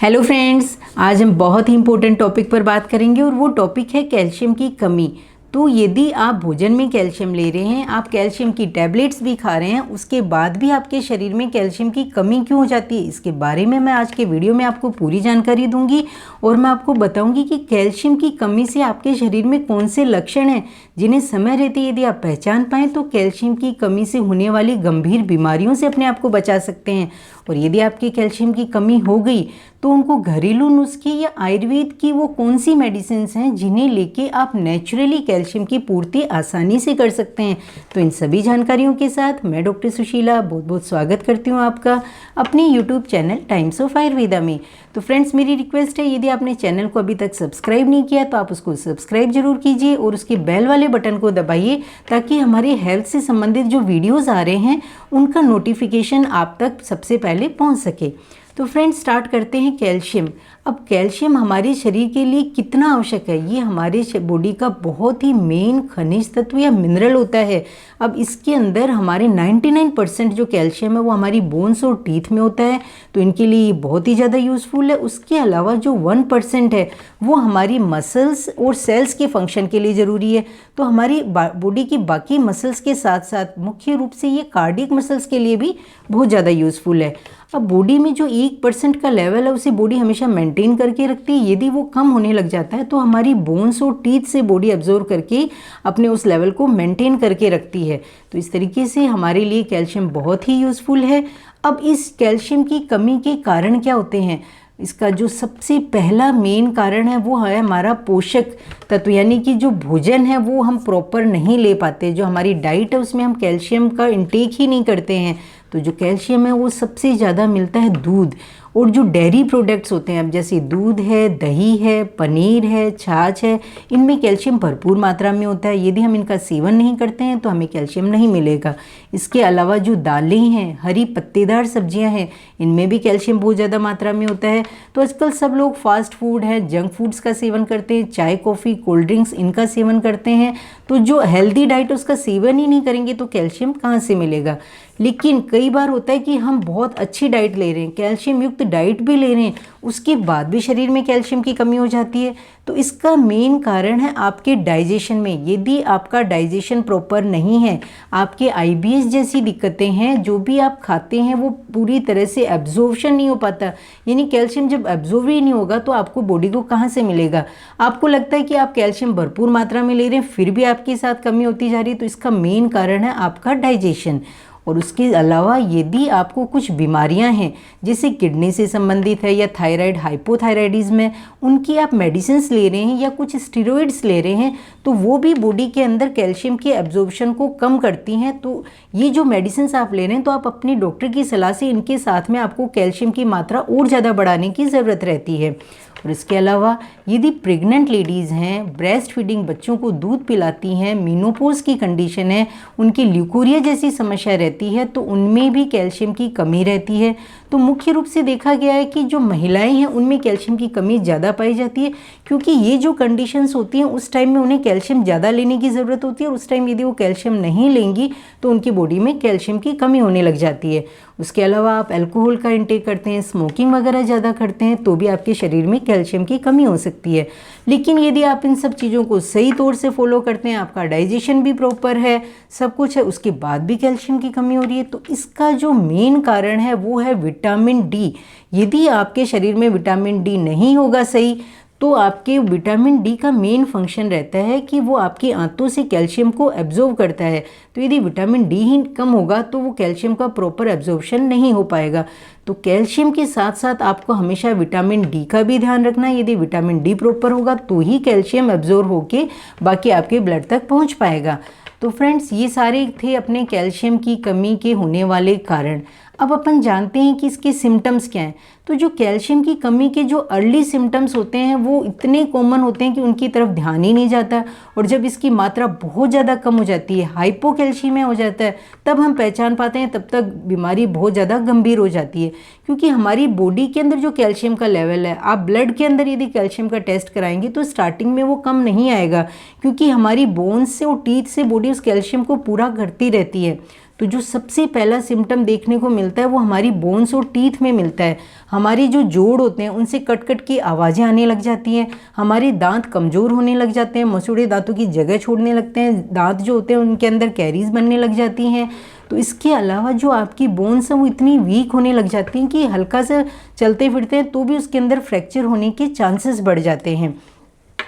Hello friends, आज हम बहुत ही इम्पोर्टेंट टॉपिक पर बात करेंगे और वो टॉपिक है कैल्शियम की कमी। तो यदि आप भोजन में कैल्शियम ले रहे हैं, आप कैल्शियम की टैबलेट्स भी खा रहे हैं, उसके बाद भी आपके शरीर में कैल्शियम की कमी क्यों हो जाती है, इसके बारे में मैं आज के वीडियो में आपको पूरी जानकारी दूंगी। और मैं आपको बताऊंगी कि कैल्शियम की कमी से आपके शरीर में कौन से लक्षण हैं जिन्हें समय रहते यदि आप पहचान पाएँ तो कैल्शियम की कमी से होने वाली गंभीर बीमारियों से अपने आप को बचा सकते हैं। और यदि आपकी कैल्शियम की कमी हो गई तो उनको घरेलू नुस्खे या आयुर्वेद की वो कौन सी मेडिसिन्स हैं जिन्हें लेके आप नेचुरली कैल्शियम की पूर्ति आसानी से कर सकते हैं। तो इन सभी जानकारियों के साथ मैं डॉक्टर सुशीला बहुत बहुत स्वागत करती हूँ आपका अपने YouTube channel times of Ayurveda में। तो फ्रेंड्स, मेरी रिक्वेस्ट है, यदि आपने चैनल को अभी तक सब्सक्राइब नहीं किया तो आप उसको सब्सक्राइब जरूर कीजिए और उसके बेल वाले बटन को दबाइए ताकि हमारे हेल्थ से संबंधित जो वीडियोज़ आ रहे हैं उनका नोटिफिकेशन आप तक सबसे पहले पहुँच सके। तो फ्रेंड्स, स्टार्ट करते हैं कैल्शियम। अब कैल्शियम हमारे शरीर के लिए कितना आवश्यक है, ये हमारे बॉडी का बहुत ही मेन खनिज तत्व या मिनरल होता है। अब इसके अंदर हमारे 99% जो कैल्शियम है वो हमारी बोन्स और टीथ में होता है, तो इनके लिए ये बहुत ही ज़्यादा यूज़फुल है। उसके अलावा जो 1% है वो हमारी मसल्स और सेल्स के फंक्शन के लिए ज़रूरी है। तो हमारी बॉडी की बाकी मसल्स के साथ साथ मुख्य रूप से ये कार्डियक मसल्स के लिए भी बहुत ज़्यादा यूज़फुल है। अब बॉडी में जो 1% का लेवल है उसे बॉडी हमेशा मेंटेन करके रखती है। यदि वो कम होने लग जाता है तो हमारी बोन्स और टीथ से बॉडी एब्जॉर्ब करके अपने उस लेवल को मेंटेन करके रखती है। तो इस तरीके से हमारे लिए कैल्शियम बहुत ही यूज़फुल है। अब इस कैल्शियम की कमी के कारण क्या होते हैं, इसका जो सबसे पहला मेन कारण है वो है हमारा पोषक तत्व, यानी कि जो भोजन है वो हम प्रॉपर नहीं ले पाते। जो हमारी डाइट है उसमें हम कैल्शियम का इंटेक ही नहीं करते हैं। तो जो कैल्शियम है वो सबसे ज़्यादा मिलता है दूध और जो डेयरी प्रोडक्ट्स होते हैं, अब जैसे दूध है, दही है, पनीर है, छाछ है, इनमें कैल्शियम भरपूर मात्रा में होता है। यदि हम इनका सेवन नहीं करते हैं तो हमें कैल्शियम नहीं मिलेगा। इसके अलावा जो दालें हैं, हरी पत्तेदार सब्जियां हैं, इनमें भी कैल्शियम बहुत ज़्यादा मात्रा में होता है। तो आजकल सब लोग फास्ट फूड है, जंक फूड्स का सेवन करते हैं, चाय कॉफ़ी कोल्ड ड्रिंक्स इनका सेवन करते हैं। तो जो हेल्दी डाइट उसका सेवन ही नहीं करेंगे तो कैल्शियम कहाँ से मिलेगा। लेकिन कई बार होता है कि हम बहुत अच्छी डाइट ले रहे हैं, कैल्शियम युक्त डाइट भी ले रहे हैं, उसके बाद भी शरीर में कैल्शियम की कमी हो जाती है। तो इसका मेन कारण है आपके डाइजेशन में। यदि आपका डाइजेशन प्रॉपर नहीं है, आपके आईबीएस जैसी दिक्कतें हैं, जो भी आप खाते हैं वो पूरी तरह से एब्जॉर्प्शन नहीं हो पाता, यानी कैल्शियम जब एब्जॉर्ब ही नहीं होगा तो आपको बॉडी को कहाँ से मिलेगा। आपको लगता है कि आप कैल्शियम भरपूर मात्रा में ले रहे हैं फिर भी आपके साथ कमी होती जा रही है, तो इसका मेन कारण है आपका डाइजेशन। और उसके अलावा यदि आपको कुछ बीमारियां हैं जैसे किडनी से संबंधित है या थायराइड हाइपोथायराइडिज्म है, उनकी आप मेडिसिन्स ले रहे हैं या कुछ स्टेरॉइड्स ले रहे हैं तो वो भी बॉडी के अंदर कैल्शियम के एब्जॉर्प्शन को कम करती हैं। तो ये जो मेडिसिन्स आप ले रहे हैं तो आप अपने डॉक्टर की सलाह से इनके साथ में आपको कैल्शियम की मात्रा और ज़्यादा बढ़ाने की ज़रूरत रहती है। और इसके अलावा यदि प्रेग्नेंट लेडीज़ हैं, ब्रेस्ट फीडिंग बच्चों को दूध पिलाती हैं, मीनोपॉज की कंडीशन है, उनकी ल्यूकोरिया जैसी समस्या रहती है, तो उनमें भी कैल्शियम की कमी रहती है। तो मुख्य रूप से देखा गया है कि जो महिलाएं हैं उनमें कैल्शियम की कमी ज़्यादा पाई जाती है, क्योंकि ये जो कंडीशंस होती हैं उस टाइम में उन्हें कैल्शियम ज़्यादा लेने की ज़रूरत होती है और उस टाइम यदि वो कैल्शियम नहीं लेंगी तो उनकी बॉडी में कैल्शियम की कमी होने लग जाती है। उसके अलावा आप अल्कोहल का इंटेक करते हैं, स्मोकिंग वगैरह ज़्यादा करते हैं तो भी आपके शरीर में कैल्शियम की कमी हो सकती है। लेकिन यदि आप इन सब चीज़ों को सही तौर से फॉलो करते हैं, आपका डाइजेशन भी प्रॉपर है, सब कुछ है, उसके बाद भी कैल्शियम की कमी हो रही है, तो इसका जो मेन कारण है वो है विटामिन डी। यदि आपके शरीर में विटामिन डी नहीं होगा सही तो आपके विटामिन डी का मेन फंक्शन रहता है कि वो आपकी आंतों से कैल्शियम को एब्जॉर्ब करता है। तो यदि विटामिन डी ही कम होगा तो वो कैल्शियम का प्रॉपर एब्जॉर्प्शन नहीं हो पाएगा। तो कैल्शियम के साथ साथ आपको हमेशा विटामिन डी का भी ध्यान रखना है। यदि विटामिन डी प्रॉपर होगा तो ही कैल्शियम एब्जॉर्ब होके बाकी आपके ब्लड तक पहुँच पाएगा। तो फ्रेंड्स, ये सारे थे अपने कैल्शियम की कमी के होने वाले कारण। अब अपन जानते हैं कि इसके सिम्टम्स क्या हैं। तो जो कैल्शियम की कमी के जो अर्ली सिम्टम्स होते हैं वो इतने कॉमन होते हैं कि उनकी तरफ ध्यान ही नहीं जाता, और जब इसकी मात्रा बहुत ज़्यादा कम हो जाती है, हाइपोकैल्शियमिया हो जाता है, तब हम पहचान पाते हैं, तब तक बीमारी बहुत ज़्यादा गंभीर हो जाती है। क्योंकि हमारी बॉडी के अंदर जो कैल्शियम का लेवल है, आप ब्लड के अंदर यदि कैल्शियम का टेस्ट कराएंगे तो स्टार्टिंग में वो कम नहीं आएगा, क्योंकि हमारी बोन्स से और टीथ से बॉडी उस कैल्शियम को पूरा करती रहती है। तो जो सबसे पहला सिम्टम देखने को मिलता है वो हमारी बोन्स और टीथ में मिलता है। हमारे जो जोड़ होते हैं उनसे कट कट की आवाज़ें आने लग जाती हैं, हमारे दांत कमज़ोर होने लग जाते हैं, मसूड़े दांतों की जगह छोड़ने लगते हैं, दांत जो होते हैं उनके अंदर कैरीज बनने लग जाती हैं। तो इसके अलावा जो आपकी बोन्स हैं वो इतनी वीक होने लग जाती हैं कि हल्का सा चलते फिरते हैं तो भी उसके अंदर फ्रैक्चर होने के चांसेस बढ़ जाते हैं।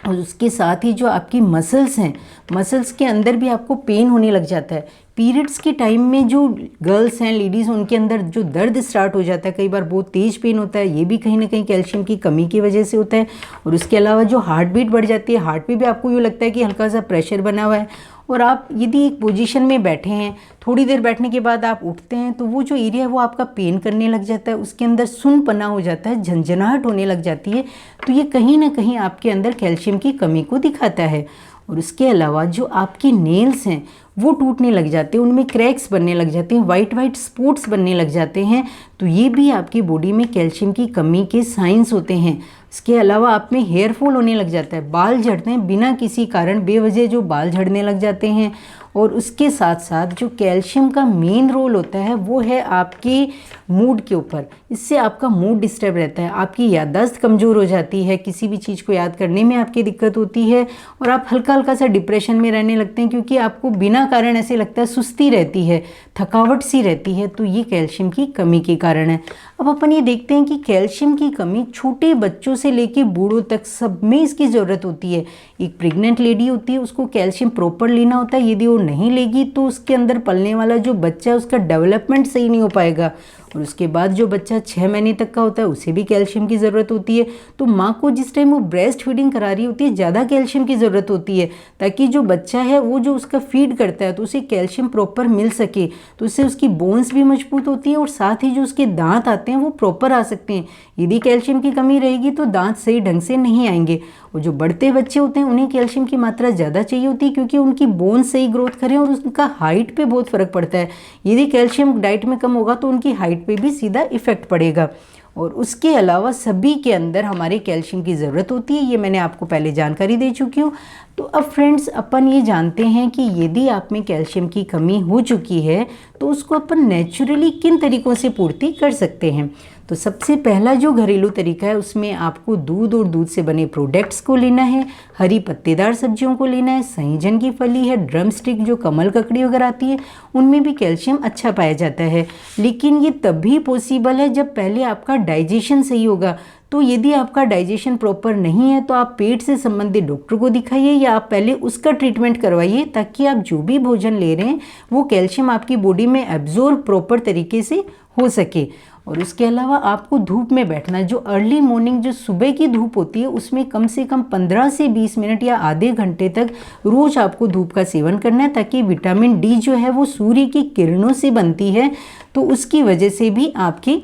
और उसके साथ ही जो आपकी मसल्स हैं, मसल्स के अंदर भी आपको पेन होने लग जाता है। पीरियड्स के टाइम में जो गर्ल्स हैं, लेडीज़, उनके अंदर जो दर्द स्टार्ट हो जाता है, कई बार बहुत तेज़ पेन होता है, ये भी कहीं ना कहीं कैल्शियम की कमी की वजह से होता है। और उसके अलावा जो हार्ट बीट बढ़ जाती है, हार्ट पे भी आपको यूँ लगता है कि हल्का सा प्रेशर बना हुआ है। और आप यदि एक पोजीशन में बैठे हैं, थोड़ी देर बैठने के बाद आप उठते हैं तो वो जो एरिया है वो आपका पेन करने लग जाता है, उसके अंदर सुनपना हो जाता है, झंझनाहट होने लग जाती है। तो ये कहीं ना कहीं आपके अंदर कैल्शियम की कमी को दिखाता है। और उसके अलावा जो आपके नेल्स हैं वो टूटने लग जाते हैं, उनमें क्रैक्स बनने लग जाते हैं, वाइट वाइट स्पॉट्स बनने लग जाते हैं। तो ये भी आपकी बॉडी में कैल्शियम की कमी के साइंस होते हैं। इसके अलावा आप में हेयर फॉल होने लग जाता है, बाल झड़ते हैं बिना किसी कारण, बेवजह जो बाल झड़ने लग जाते हैं। और उसके साथ साथ जो कैल्शियम का मेन रोल होता है वो है आपके मूड के ऊपर। इससे आपका मूड डिस्टर्ब रहता है, आपकी याददाश्त कमज़ोर हो जाती है, किसी भी चीज़ को याद करने में आपकी दिक्कत होती है और आप हल्का हल्का सा डिप्रेशन में रहने लगते हैं, क्योंकि आपको बिना कारण ऐसे लगता है, सुस्ती रहती है, थकावट सी रहती है। तो ये कैल्शियम की कमी के कारण है। अब अपन ये देखते हैं कि कैल्शियम की कमी छोटे बच्चों से लेके बूढ़ों तक सब में इसकी ज़रूरत होती है। एक प्रेग्नेंट लेडी होती है, उसको कैल्शियम प्रॉपर लेना होता है, यदि वो नहीं लेगी तो उसके अंदर पलने वाला जो बच्चा है उसका डेवलपमेंट सही नहीं हो पाएगा। और उसके बाद जो बच्चा 6 महीने तक का होता है उसे भी कैल्शियम की ज़रूरत होती है। तो माँ को जिस टाइम वो ब्रेस्ट फीडिंग करा रही होती है ज़्यादा कैल्शियम की ज़रूरत होती है, ताकि जो बच्चा है वो जो उसका फीड करता है तो उसे कैल्शियम प्रॉपर मिल सके। तो उससे उसकी बोन्स भी मजबूत होती हैं और साथ ही जो उसके दांत आते हैं वो प्रॉपर आ सकते हैं। यदि कैल्शियम की कमी रहेगी तो दांत सही ढंग से नहीं आएंगे। और जो बढ़ते बच्चे होते हैं उन्हें कैल्शियम की मात्रा ज़्यादा चाहिए होती है, क्योंकि उनकी बोन्स सही ग्रोथ करें और उनका हाइट पे बहुत फ़र्क पड़ता है। यदि कैल्शियम डाइट में कम होगा तो उनकी हाइट पे भी सीधा इफ़ेक्ट पड़ेगा। और उसके अलावा सभी के अंदर हमारे कैल्शियम की ज़रूरत होती है, ये मैंने आपको पहले जानकारी दे चुकी हूँ। तो अब फ्रेंड्स अपन ये जानते हैं कि यदि आप में कैल्शियम की कमी हो चुकी है तो उसको अपन नेचुरली किन तरीक़ों से पूर्ति कर सकते हैं। तो सबसे पहला जो घरेलू तरीका है उसमें आपको दूध और दूध से बने प्रोडक्ट्स को लेना है, हरी पत्तेदार सब्जियों को लेना है, सहीजन की फली है, ड्रम स्टिक जो कमल ककड़ी वगैरह आती है उनमें भी कैल्शियम अच्छा पाया जाता है। लेकिन ये तभी पॉसिबल है जब पहले आपका डाइजेशन सही होगा। तो यदि आपका डाइजेशन प्रॉपर नहीं है तो आप पेट से संबंधित डॉक्टर को दिखाइए या आप पहले उसका ट्रीटमेंट करवाइए, ताकि आप जो भी भोजन ले रहे हैं वो कैल्शियम आपकी बॉडी में एब्जॉर्ब प्रॉपर तरीके से हो सके। और उसके अलावा आपको धूप में बैठना, जो अर्ली मॉर्निंग जो सुबह की धूप होती है उसमें कम से कम 15 से 20 मिनट या आधे घंटे तक रोज़ आपको धूप का सेवन करना है, ताकि विटामिन डी जो है वो सूर्य की किरणों से बनती है, तो उसकी वजह से भी आपकी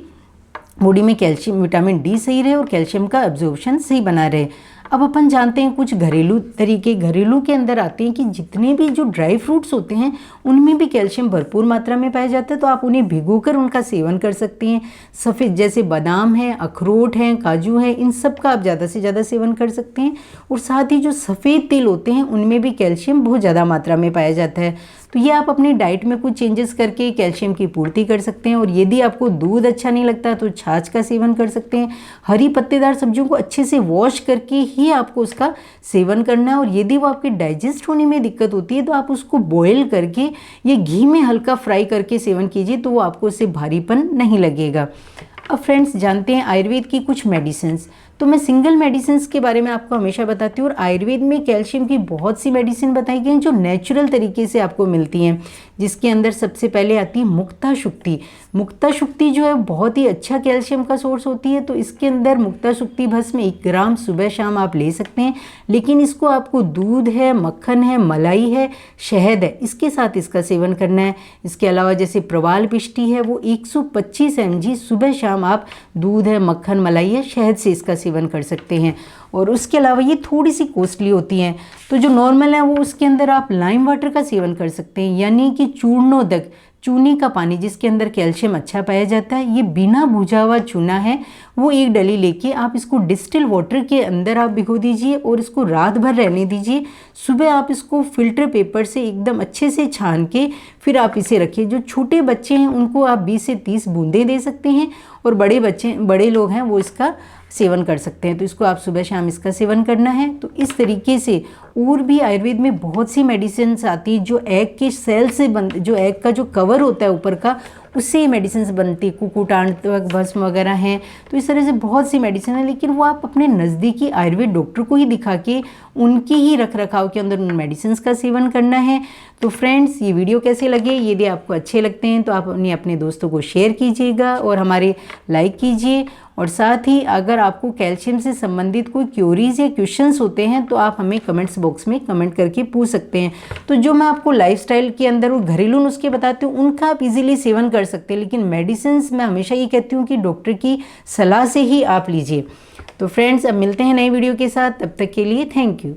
बॉडी में कैल्शियम विटामिन डी सही रहे और कैल्शियम का एब्जॉर्प्शन सही बना रहे। अब अपन जानते हैं कुछ घरेलू तरीके, घरेलू के अंदर आते हैं कि जितने भी जो ड्राई फ्रूट्स होते हैं उनमें भी कैल्शियम भरपूर मात्रा में पाया जाता है, तो आप उन्हें भिगोकर उनका सेवन कर सकते हैं। सफ़ेद जैसे बादाम है, अखरोट हैं, काजू है, इन सब का आप ज़्यादा से ज़्यादा सेवन कर सकते हैं। और साथ ही जो सफ़ेद तिल होते हैं उनमें भी कैल्शियम बहुत ज़्यादा मात्रा में पाया जाता है। तो ये आप अपनी डाइट में कुछ चेंजेस करके कैल्शियम की पूर्ति कर सकते हैं। और यदि आपको दूध अच्छा नहीं लगता तो छाछ का सेवन कर सकते हैं। हरी पत्तेदार सब्जियों को अच्छे से वॉश करके ही आपको उसका सेवन करना है। और यदि वो आपके डाइजेस्ट होने में दिक्कत होती है तो आप उसको बॉयल करके या घी में हल्का फ्राई करके सेवन कीजिए, तो वो आपको उससे भारीपन नहीं लगेगा। अब फ्रेंड्स जानते हैं आयुर्वेद की कुछ मेडिसिन्स। तो मैं सिंगल मेडिसिन्स के बारे में आपको हमेशा बताती हूँ, और आयुर्वेद में कैल्शियम की बहुत सी मेडिसिन बताई गई हैं जो नेचुरल तरीके से आपको मिलती हैं, जिसके अंदर सबसे पहले आती है मुक्ता शुक्ति। मुक्ता शुक्ति जो है बहुत ही अच्छा कैल्शियम का सोर्स होती है। तो इसके अंदर मुक्ता शुक्ति भस्म 1 ग्राम सुबह शाम आप ले सकते हैं, लेकिन इसको आपको दूध है, मक्खन है, मलाई है, शहद है, इसके साथ इसका सेवन करना है। इसके अलावा जैसे प्रवाल पिष्टी है वो 125 mg सुबह शाम आप दूध है, मक्खन, मलाई है, शहद से इसका सेवन कर सकते हैं। और उसके अलावा ये थोड़ी सी कॉस्टली होती हैं, तो जो नॉर्मल है वो उसके अंदर आप लाइम वाटर का सेवन कर सकते हैं, यानी कि चूर्णोदक चूने का पानी जिसके अंदर कैल्शियम अच्छा पाया जाता है, ये बिना भुजा हुआ चूना है, वो 1 डली लेके आप इसको डिस्टिल वाटर के अंदर आप भिगो दीजिए और इसको रात भर रहने दीजिए। सुबह आप इसको फिल्टर पेपर से एकदम अच्छे से छान के फिर आप इसे रखिए। जो छोटे बच्चे हैं उनको आप 20 से 30 बूंदें दे सकते हैं और बड़े लोग हैं वो इसका सेवन कर सकते हैं। तो इसको आप सुबह शाम इसका सेवन करना है। तो इस तरीके से और भी आयुर्वेद में बहुत सी मेडिसिन आती है जो एग के सेल से जो एग का जो कवर होता है ऊपर का, उससे ही मेडिसिन बनती है। कुकुटांतक भस्म वगैरह हैं। तो इस तरह से बहुत सी मेडिसिन है, लेकिन वो आप अपने नज़दीकी आयुर्वेद डॉक्टर को ही दिखा के उनके ही रख रखाव के अंदर उन मेडिसिन का सेवन करना है। तो फ्रेंड्स, ये वीडियो कैसे लगे, यदि आपको अच्छे लगते हैं तो आप अपने दोस्तों को शेयर कीजिएगा और हमारे लाइक कीजिए। और साथ ही अगर आपको कैल्शियम से संबंधित कोई क्यूरीज या क्वेश्चंस होते हैं तो आप हमें कमेंट्स बॉक्स में कमेंट करके पूछ सकते हैं। तो जो मैं आपको लाइफस्टाइल के अंदर वो घरेलू नुस्खे बताती हूँ उनका आप इजीली सेवन कर सकते हैं, लेकिन मेडिसिन मैं हमेशा ये कहती हूँ कि डॉक्टर की सलाह से ही आप लीजिए। तो फ्रेंड्स, अब मिलते हैं नई वीडियो के साथ, तब तक के लिए थैंक यू।